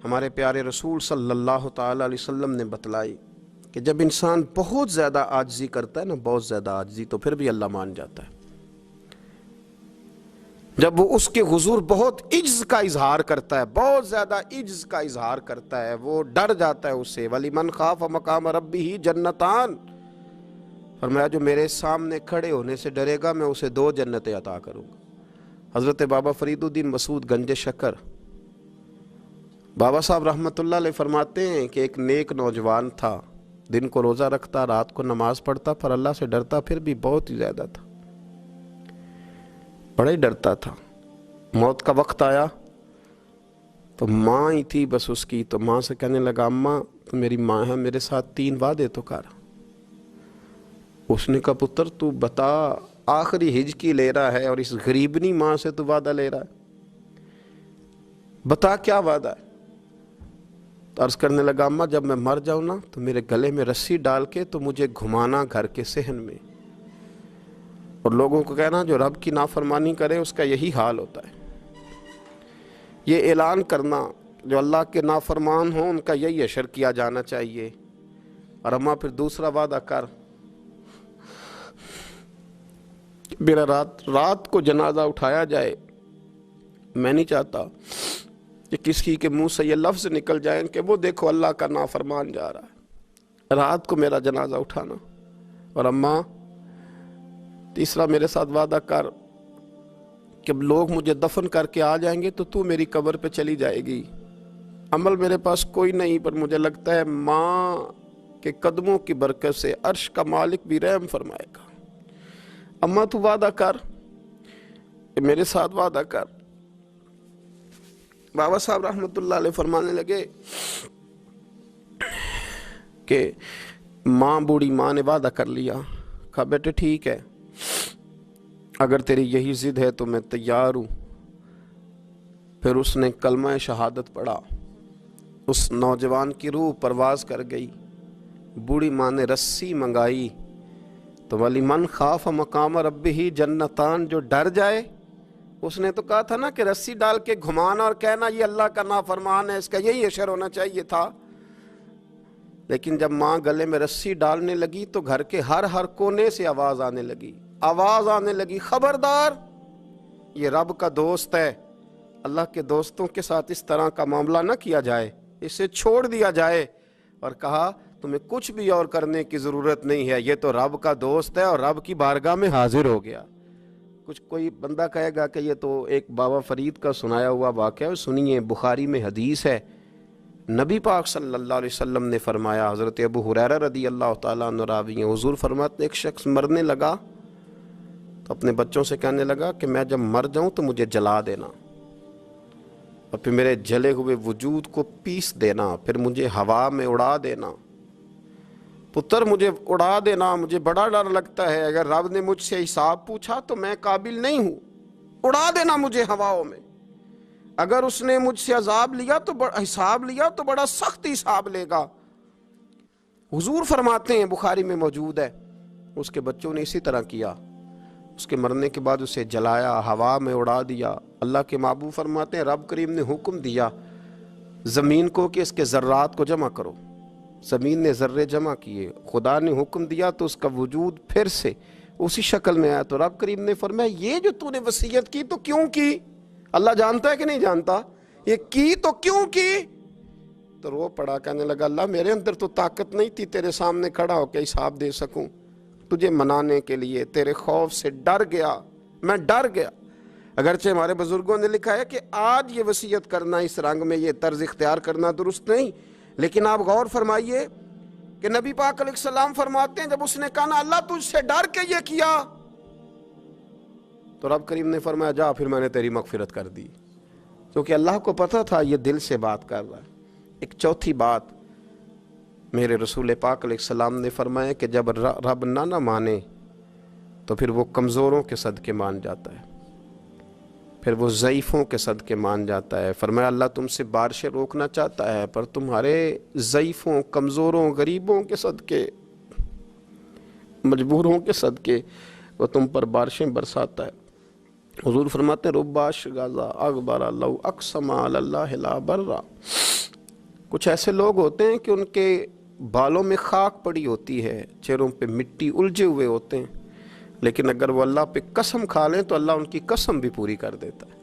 ہمارے پیارے رسول صلی اللہ تعالیٰ علیہ وسلم نے بتلائی کہ جب انسان بہت زیادہ عاجزی کرتا ہے نا، بہت زیادہ عاجزی، تو پھر بھی اللہ مان جاتا ہے۔ جب وہ اس کے حضور بہت عجز کا اظہار کرتا ہے، بہت زیادہ عجز کا اظہار کرتا ہے، وہ ڈر جاتا ہے اس سے۔ وَلِمَنْ خَافَ مَقَامَ رَبِّهِ جَنَّتَانِ، فرمایا جو میرے سامنے کھڑے ہونے سے ڈرے گا میں اسے 2 جنتیں عطا کروں گا۔ حضرت بابا فرید الدین مسعود گنج شکر بابا صاحب رحمۃ اللہ علیہ فرماتے ہیں کہ ایک نیک نوجوان تھا، دن کو روزہ رکھتا، رات کو نماز پڑھتا، پر اللہ سے ڈرتا پھر بھی بہت ہی زیادہ تھا، بڑا ہی ڈرتا تھا۔ موت کا وقت آیا تو ماں ہی تھی بس اس کی، تو ماں سے کہنے لگا اماں تو میری ماں ہے، میرے ساتھ 3 وعدے تو کر۔ اس نے کہا پتر تو بتا، آخری ہجکی لے رہا ہے اور اس غریبنی ماں سے تو وعدہ لے رہا ہے، بتا کیا وعدہ ہے؟ تو عرض کرنے لگا اماں جب میں مر جاؤں نا تو میرے گلے میں رسی ڈال کے تو مجھے گھمانا گھر کے صحن میں، اور لوگوں کو کہنا جو رب کی نافرمانی کرے اس کا یہی حال ہوتا ہے۔ یہ اعلان کرنا جو اللہ کے نافرمان ہوں ان کا یہی اشر کیا جانا چاہیے۔ اور اماں پھر دوسرا وعدہ کر، میرا رات کو جنازہ اٹھایا جائے، میں نہیں چاہتا کہ کسی کے منہ سے یہ لفظ نکل جائیں کہ وہ دیکھو اللہ کا نافرمان جا رہا ہے، رات کو میرا جنازہ اٹھانا۔ اور اماں تیسرا میرے ساتھ وعدہ کر کہ لوگ مجھے دفن کر کے آ جائیں گے تو میری قبر پہ چلی جائے گی، عمل میرے پاس کوئی نہیں، پر مجھے لگتا ہے ماں کے قدموں کی برکت سے عرش کا مالک بھی رحم فرمائے گا۔ اماں تو وعدہ کر، میرے ساتھ وعدہ کر۔ بابا صاحب رحمۃ اللہ علیہ فرمانے لگے کہ بوڑھی ماں نے وعدہ کر لیا۔ کہا بیٹے ٹھیک ہے، اگر تیری یہی ضد ہے تو میں تیار ہوں۔ پھر اس نے کلمہ شہادت پڑھا، اس نوجوان کی روح پرواز کر گئی۔ بوڑھی ماں نے رسی منگائی تو وَلِمَنْ خَافَ مَقَامَ رَبِّهِ جَنَّتَانِ، جو ڈر جائے، اس نے تو کہا تھا نا کہ رسی ڈال کے گھمانا اور کہنا یہ اللہ کا نافرمان ہے، اس کا یہی اشر ہونا چاہیے تھا۔ لیکن جب ماں گلے میں رسی ڈالنے لگی تو گھر کے ہر کونے سے آواز آنے لگی، خبردار یہ رب کا دوست ہے، اللہ کے دوستوں کے ساتھ اس طرح کا معاملہ نہ کیا جائے، اسے چھوڑ دیا جائے۔ اور کہا تمہیں کچھ بھی اور کرنے کی ضرورت نہیں ہے، یہ تو رب کا دوست ہے اور رب کی بارگاہ میں حاضر ہو گیا۔ کوئی بندہ کہے گا کہ یہ تو ایک بابا فرید کا سنایا ہوا واقعہ ہے، سنیے، بخاری میں حدیث ہے، نبی پاک صلی اللہ علیہ وسلم نے فرمایا، حضرت ابو ہریرہ رضی اللہ تعالیٰ عنہ راوی ہیں، حضور فرماتے ایک شخص مرنے لگا تو اپنے بچوں سے کہنے لگا کہ میں جب مر جاؤں تو مجھے جلا دینا، اور پھر میرے جلے ہوئے وجود کو پیس دینا، پھر مجھے ہوا میں اڑا دینا۔ پتر مجھے اڑا دینا، مجھے بڑا ڈر لگتا ہے، اگر رب نے مجھ سے حساب پوچھا تو میں قابل نہیں ہوں، اڑا دینا مجھے ہواؤں میں۔ اگر اس نے مجھ سے عذاب لیا تو حساب لیا تو بڑا سخت حساب لے گا۔ حضور فرماتے ہیں، بخاری میں موجود ہے، اس کے بچوں نے اسی طرح کیا، اس کے مرنے کے بعد اسے جلایا، ہوا میں اڑا دیا۔ اللہ کے محبوب فرماتے ہیں رب کریم نے حکم دیا زمین کو کہ اس کے ذرات کو جمع کرو، زمین نے ذرے جمع کیے، خدا نے حکم دیا تو اس کا وجود پھر سے اسی شکل میں آیا۔ تو رب کریم نے فرمایا یہ جو تو نے وصیت کی تو کیوں کی؟ اللہ جانتا ہے کہ نہیں جانتا؟ یہ کی تو کیوں کی؟ تو رو پڑا، کہنے لگا اللہ میرے اندر تو طاقت نہیں تھی تیرے سامنے کھڑا ہو کے حساب دے سکوں، تجھے منانے کے لیے تیرے خوف سے ڈر گیا، میں ڈر گیا۔ اگرچہ ہمارے بزرگوں نے لکھا ہے کہ آج یہ وصیت کرنا، اس رنگ میں یہ طرز اختیار کرنا درست نہیں، لیکن آپ غور فرمائیے کہ نبی پاک علیہ السلام فرماتے ہیں جب اس نے کہا نا اللہ تجھ سے ڈر کے یہ کیا، تو رب کریم نے فرمایا جا پھر میں نے تیری مغفرت کر دی، کیونکہ اللہ کو پتہ تھا یہ دل سے بات کر رہا ہے۔ ایک چوتھی بات میرے رسول پاک علیہ السلام نے فرمایا کہ جب رب نہ مانے تو پھر وہ کمزوروں کے صدقے مان جاتا ہے، پھر وہ ضعیفوں کے صدقے مان جاتا ہے۔ فرمایا اللہ تم سے بارشیں روکنا چاہتا ہے پر تمہارے ضعیفوں، کمزوروں، غریبوں کے صدقے، مجبوروں کے صدقے وہ تم پر بارشیں برساتا ہے۔ حضور فرماتے ہیں رب اشغاز اغبر لو اقسم علی اللہ لا برا، کچھ ایسے لوگ ہوتے ہیں کہ ان کے بالوں میں خاک پڑی ہوتی ہے، چہروں پہ مٹی الجھے ہوئے ہوتے ہیں، لیکن اگر وہ اللہ پہ قسم کھا لیں تو اللہ ان کی قسم بھی پوری کر دیتا ہے۔